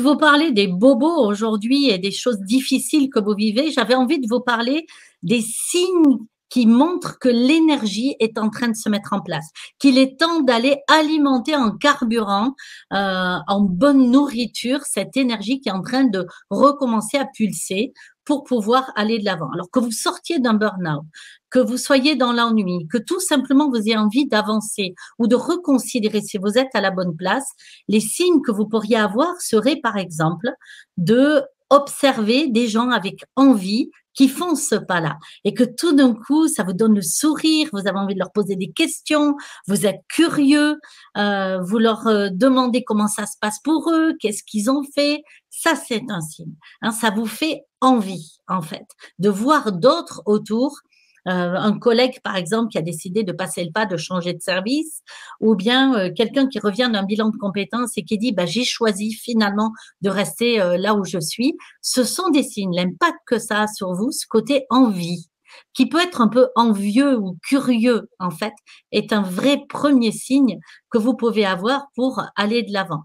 de vous parler des bobos aujourd'hui et des choses difficiles que vous vivez, j'avais envie de vous parler des signes qui montrent que l'énergie est en train de se mettre en place, qu'il est temps d'aller alimenter en carburant, en bonne nourriture, cette énergie qui est en train de recommencer à pulser pour pouvoir aller de l'avant. Alors que vous sortiez d'un burn-out, que vous soyez dans l'ennui, que tout simplement vous ayez envie d'avancer ou de reconsidérer si vous êtes à la bonne place, les signes que vous pourriez avoir seraient par exemple de observer des gens avec envie qui font ce pas-là et que tout d'un coup, ça vous donne le sourire, vous avez envie de leur poser des questions, vous êtes curieux, vous leur demandez comment ça se passe pour eux, qu'est-ce qu'ils ont fait. Ça, c'est un signe. Hein, ça vous fait envie, en fait, de voir d'autres autour. Un collègue, par exemple, qui a décidé de passer le pas, de changer de service, ou bien quelqu'un qui revient d'un bilan de compétences et qui dit bah, j'ai choisi finalement de rester là où je suis. Ce sont des signes. L'impact que ça a sur vous, ce côté envie, qui peut être un peu envieux ou curieux, en fait, est un vrai premier signe que vous pouvez avoir pour aller de l'avant.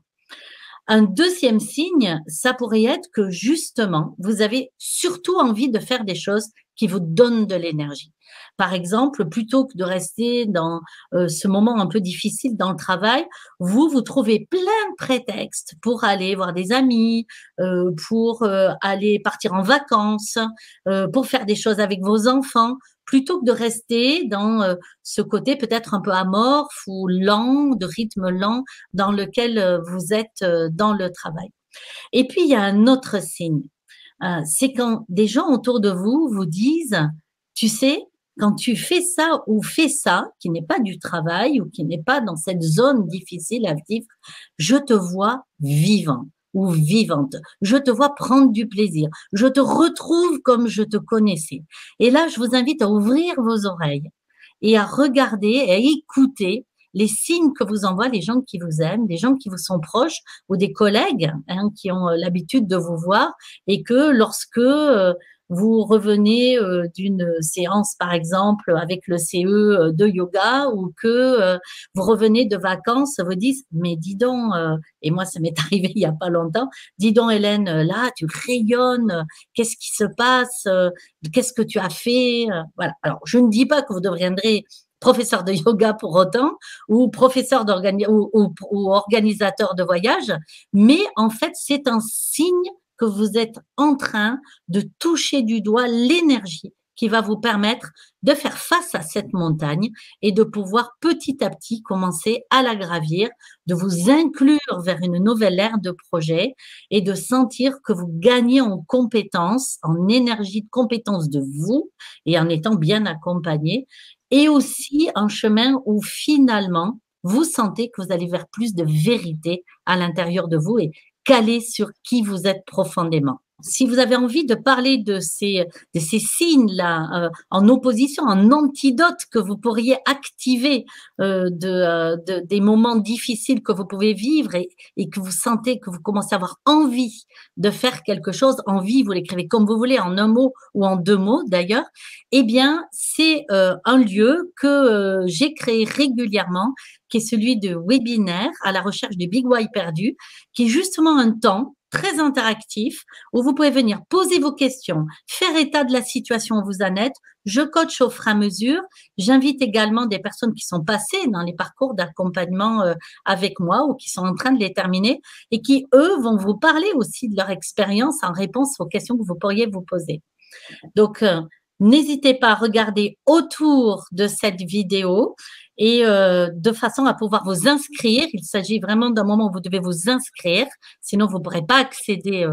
Un deuxième signe, ça pourrait être que justement, vous avez surtout envie de faire des choses qui vous donnent de l'énergie. Par exemple, plutôt que de rester dans ce moment un peu difficile dans le travail, vous trouvez plein de prétextes pour aller voir des amis, pour aller partir en vacances, pour faire des choses avec vos enfants, plutôt que de rester dans ce côté peut-être un peu amorphe ou lent, de rythme lent, dans lequel vous êtes dans le travail. Et puis, il y a un autre signe, c'est quand des gens autour de vous vous disent, tu sais, quand tu fais ça ou fais ça, qui n'est pas du travail ou qui n'est pas dans cette zone difficile à vivre, je te vois vivant ou vivante. Je te vois prendre du plaisir. Je te retrouve comme je te connaissais. Et là, je vous invite à ouvrir vos oreilles et à regarder et à écouter les signes que vous envoient les gens qui vous aiment, des gens qui vous sont proches ou des collègues hein, qui ont l'habitude de vous voir et que lorsque vous revenez d'une séance, par exemple, avec le CE de yoga ou que vous revenez de vacances, vous dites, mais dis donc, et moi, ça m'est arrivé il y a pas longtemps, dis donc, Hélène, là, tu rayonnes, qu'est-ce qui se passe, qu'est-ce que tu as fait, voilà. Alors, je ne dis pas que vous deviendrez professeur de yoga pour autant, ou professeur ou organisateur de voyage, mais en fait, c'est un signe que vous êtes en train de toucher du doigt l'énergie qui va vous permettre de faire face à cette montagne et de pouvoir petit à petit commencer à la gravir, de vous inclure vers une nouvelle ère de projet et de sentir que vous gagnez en compétences, en énergie de compétences de vous et en étant bien accompagné et aussi un chemin où finalement vous sentez que vous allez vers plus de vérité à l'intérieur de vous et calé sur qui vous êtes profondément. Si vous avez envie de parler de ces signes-là en opposition, en antidote que vous pourriez activer des moments difficiles que vous pouvez vivre et que vous sentez que vous commencez à avoir envie de faire quelque chose, envie, vous l'écrivez comme vous voulez, en un mot ou en deux mots d'ailleurs, eh bien, c'est un lieu que j'ai créé régulièrement, qui est celui de webinaire à la recherche du Big Why perdu, qui est justement un temps très interactif où vous pouvez venir poser vos questions, faire état de la situation où vous en êtes. Je coach au fur et à mesure. J'invite également des personnes qui sont passées dans les parcours d'accompagnement avec moi ou qui sont en train de les terminer et qui, eux, vont vous parler aussi de leur expérience en réponse aux questions que vous pourriez vous poser. Donc, n'hésitez pas à regarder autour de cette vidéo et de façon à pouvoir vous inscrire. Il s'agit vraiment d'un moment où vous devez vous inscrire, sinon vous ne pourrez pas accéder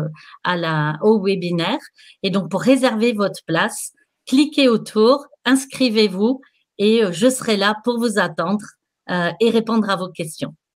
au webinaire. Et donc, pour réserver votre place, cliquez autour, inscrivez-vous et je serai là pour vous attendre et répondre à vos questions.